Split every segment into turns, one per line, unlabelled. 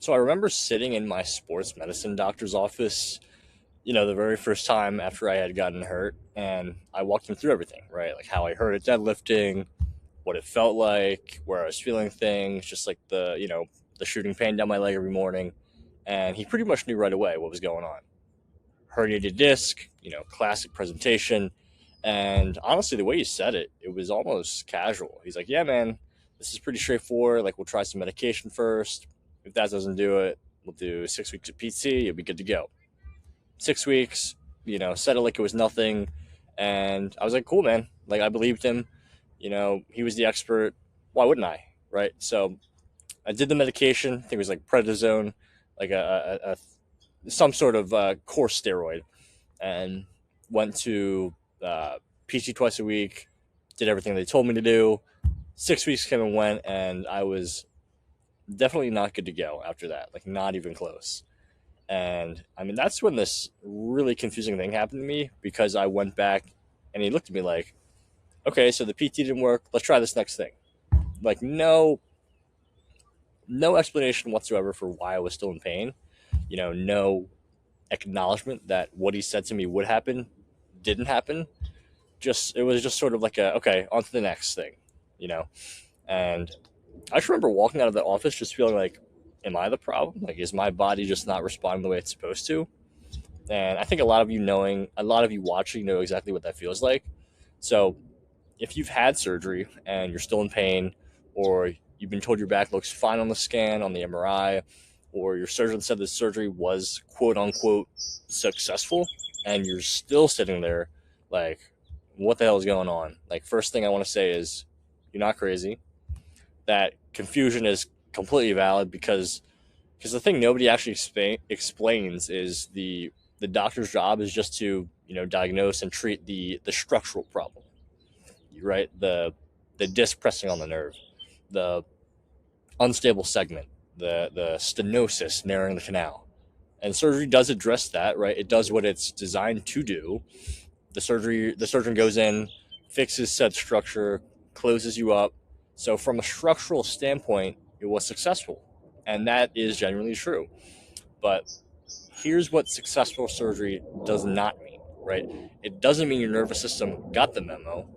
So I remember sitting in my sports medicine doctor's office, the very first time after I had gotten hurt, and I walked him through everything, right? Like how I hurt at deadlifting, what it felt like, where I was feeling things, just like the shooting pain down my leg every morning. And he pretty much knew right away what was going on. Herniated disc, classic presentation. And honestly, the way he said it, it was almost casual. He's like, yeah, man, this is pretty straightforward. Like, we'll try some medication first. If that doesn't do it, we'll do 6 weeks of PT. You'll be good to go. 6 weeks, said it like it was nothing. And I was like, cool, man. Like, I believed him. He was the expert. Why wouldn't I? Right. So I did the medication. I think it was like prednisone, like some sort of core steroid, and went to PT twice a week. Did everything they told me to do. 6 weeks came and went, and I was definitely not good to go after that. Like, not even close. And I mean, that's when this really confusing thing happened to me, because I went back and he looked at me like, okay, so the PT didn't work. Let's try this next thing. Like, no explanation whatsoever for why I was still in pain. No acknowledgement that what he said to me would happen didn't happen. It was just sort of like okay, on to the next thing, you know. And I just remember walking out of the office just feeling like, am I the problem? Like, is my body just not responding the way it's supposed to? And I think a lot of you watching know exactly what that feels like. So if you've had surgery and you're still in pain, or you've been told your back looks fine on the scan, on the MRI, or your surgeon said the surgery was quote unquote successful, and you're still sitting there like, what the hell is going on? Like, first thing I want to say is, you're not crazy. That confusion is completely valid, because the thing nobody actually explains is the doctor's job is just to diagnose and treat the structural problem, right? The disc pressing on the nerve, the unstable segment, the stenosis narrowing the canal. And surgery does address that, right? It does what it's designed to do. The surgeon goes in, fixes said structure, closes you up. So from a structural standpoint, it was successful. And that is genuinely true. But here's what successful surgery does not mean, right? It doesn't mean your nervous system got the memo,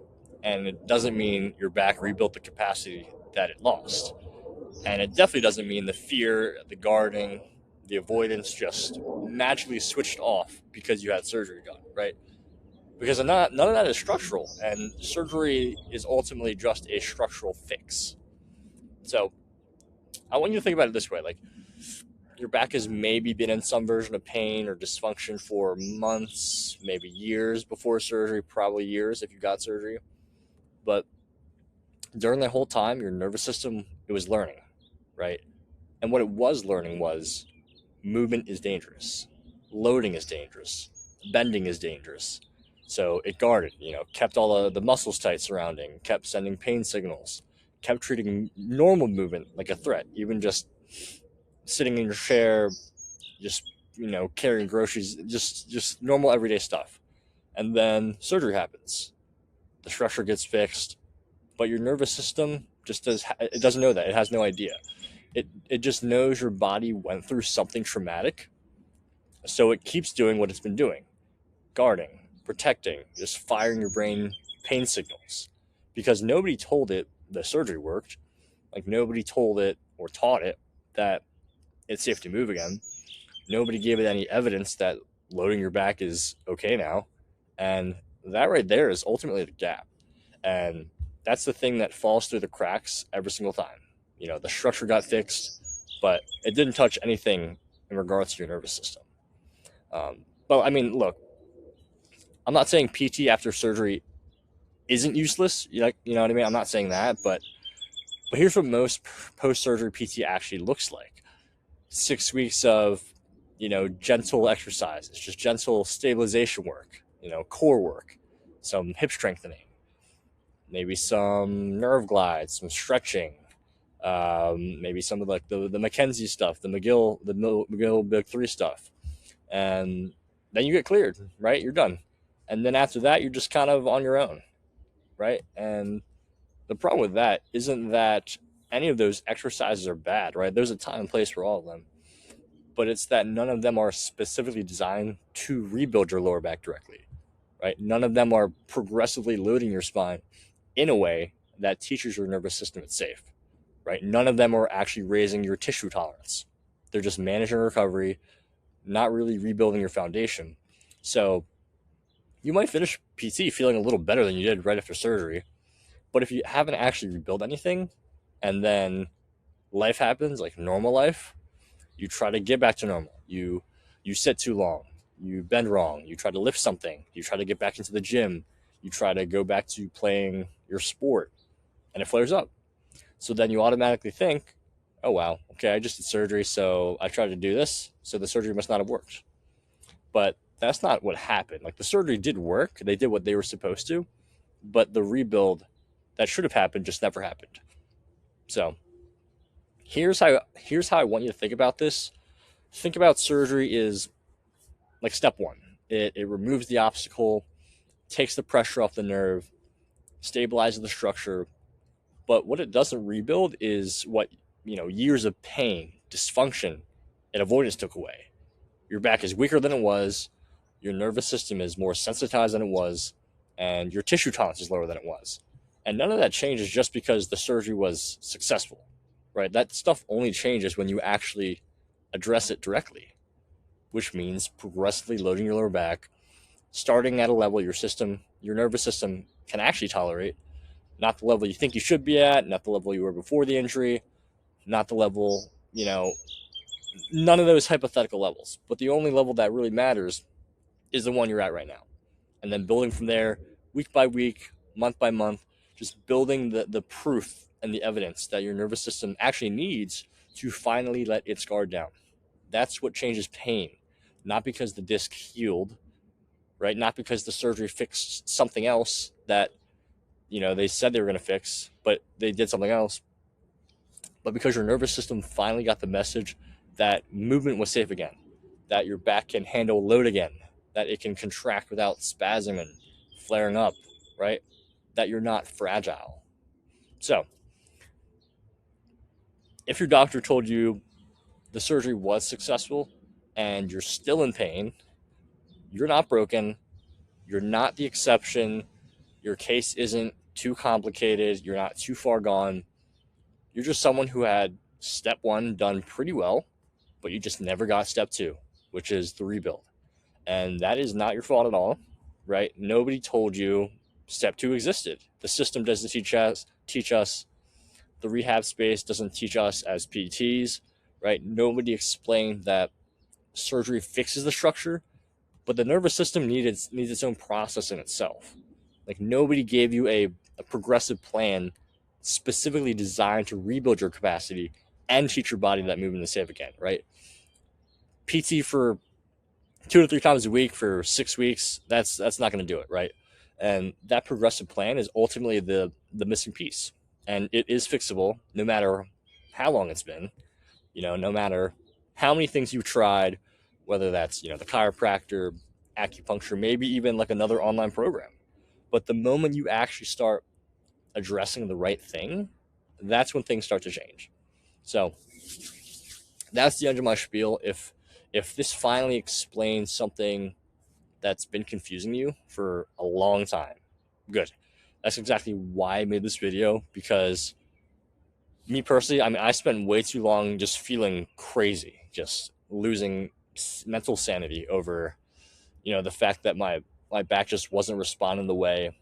and it doesn't mean your back rebuilt the capacity that it lost. And it definitely doesn't mean the fear, the guarding, the avoidance just magically switched off because you had surgery done, right? Because none of that is structural, and surgery is ultimately just a structural fix. So I want you to think about it this way: like, your back has maybe been in some version of pain or dysfunction for months, maybe years before surgery, probably years if you got surgery. But during that whole time, your nervous system, it was learning, right? And what it was learning was, movement is dangerous, loading is dangerous, bending is dangerous. So it guarded, kept all the muscles tight surrounding, kept sending pain signals, kept treating normal movement like a threat, even just sitting in your chair, just carrying groceries, just normal everyday stuff. And then surgery happens, the structure gets fixed, but your nervous system it doesn't know that. It has no idea. It just knows your body went through something traumatic, so it keeps doing what it's been doing: guarding, protecting, just firing your brain pain signals, because nobody told it the surgery worked. Like, nobody told it or taught it that it's safe to move again. Nobody gave it any evidence that loading your back is okay now. And that right there is ultimately the gap. And that's the thing that falls through the cracks every single time. The structure got fixed, but it didn't touch anything in regards to your nervous system. But I mean, look, I'm not saying PT after surgery isn't useless. You know what I mean? I'm not saying that, but here's what most post-surgery PT actually looks like: 6 weeks of gentle exercises, just gentle stabilization work, core work, some hip strengthening, maybe some nerve glides, some stretching, maybe some of like the McKenzie stuff, the McGill Big Three stuff, and then you get cleared, right? You're done, and then after that, you're just kind of on your own, right? And the problem with that isn't that any of those exercises are bad, right? There's a time and place for all of them. but it's that none of them are specifically designed to rebuild your lower back directly, right? None of them are progressively loading your spine in a way that teaches your nervous system it's safe, right? None of them are actually raising your tissue tolerance. They're just managing recovery, not really rebuilding your foundation. So you might finish PT feeling a little better than you did right after surgery, but if you haven't actually rebuilt anything and then life happens, like normal life, you try to get back to normal. You sit too long, you bend wrong, you try to lift something, you try to get back into the gym, you try to go back to playing your sport, and it flares up. So then you automatically think, oh wow, okay, I just did surgery, so I tried to do this, so the surgery must not have worked. But that's not what happened. Like, the surgery did work, they did what they were supposed to, but the rebuild that should have happened just never happened. So here's how I want you to think about this. Think about surgery is like step one. It removes the obstacle, takes the pressure off the nerve, stabilizes the structure. But what it doesn't rebuild is what, years of pain, dysfunction, and avoidance took away. Your back is weaker than it was, your nervous system is more sensitized than it was, and your tissue tolerance is lower than it was. And none of that changes just because the surgery was successful, right? That stuff only changes when you actually address it directly, which means progressively loading your lower back, starting at a level your nervous system can actually tolerate, not the level you think you should be at, not the level you were before the injury, not the level, none of those hypothetical levels. But the only level that really matters is the one you're at right now. And then building from there, week by week, month by month, just building the proof and the evidence that your nervous system actually needs to finally let its guard down. That's what changes pain, not because the disc healed, right? Not because the surgery fixed something else that, they said they were going to fix, but they did something else. But because your nervous system finally got the message that movement was safe again, that your back can handle load again, that it can contract without spasm and flaring up, right? That you're not fragile. So, if your doctor told you the surgery was successful and you're still in pain, you're not broken, you're not the exception, your case isn't too complicated, you're not too far gone. You're just someone who had step one done pretty well, but you just never got step two, which is the rebuild. And that is not your fault at all, right? Nobody told you step two existed. The system doesn't teach us. The rehab space doesn't teach us as PTs, right? Nobody explained that surgery fixes the structure, but the nervous system needs its own process in itself. Like, nobody gave you a progressive plan specifically designed to rebuild your capacity and teach your body that movement is safe again, right? PT for 2 to 3 times a week for 6 weeks, that's not going to do it, right? And that progressive plan is ultimately the missing piece. And it is fixable no matter how long it's been, no matter how many things you've tried, whether that's, the chiropractor, acupuncture, maybe even like another online program. But the moment you actually start addressing the right thing, that's when things start to change. So that's the end of my spiel. If this finally explains something that's been confusing you for a long time, good. That's exactly why I made this video, because me personally, I spent way too long just feeling crazy, just losing mental sanity over, the fact that my back just wasn't responding the way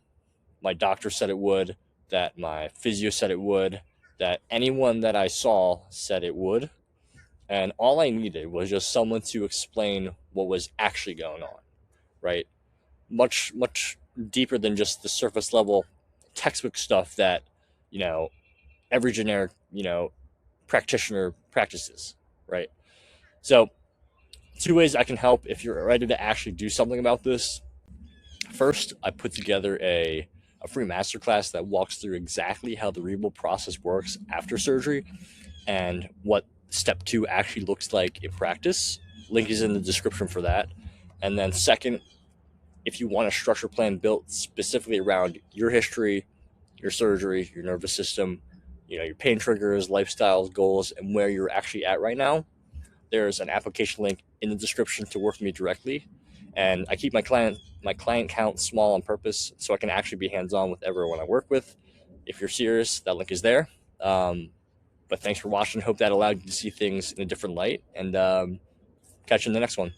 my doctor said it would, that my physio said it would, that anyone that I saw said it would. And all I needed was just someone to explain what was actually going on, right? Much, much deeper than just the surface level textbook stuff that, every generic, practitioner practices, right? So 2 ways I can help if you're ready to actually do something about this. First, I put together a free masterclass that walks through exactly how the rebuild process works after surgery and what step 2 actually looks like in practice. Link is in the description for that. And then second, if you want a structure plan built specifically around your history, your surgery, your nervous system, your pain triggers, lifestyles, goals, and where you're actually at right now, there's an application link in the description to work with me directly. And I keep my client count small on purpose so I can actually be hands-on with everyone I work with. If you're serious, that link is there. But thanks for watching. Hope that allowed you to see things in a different light, and catch you in the next one.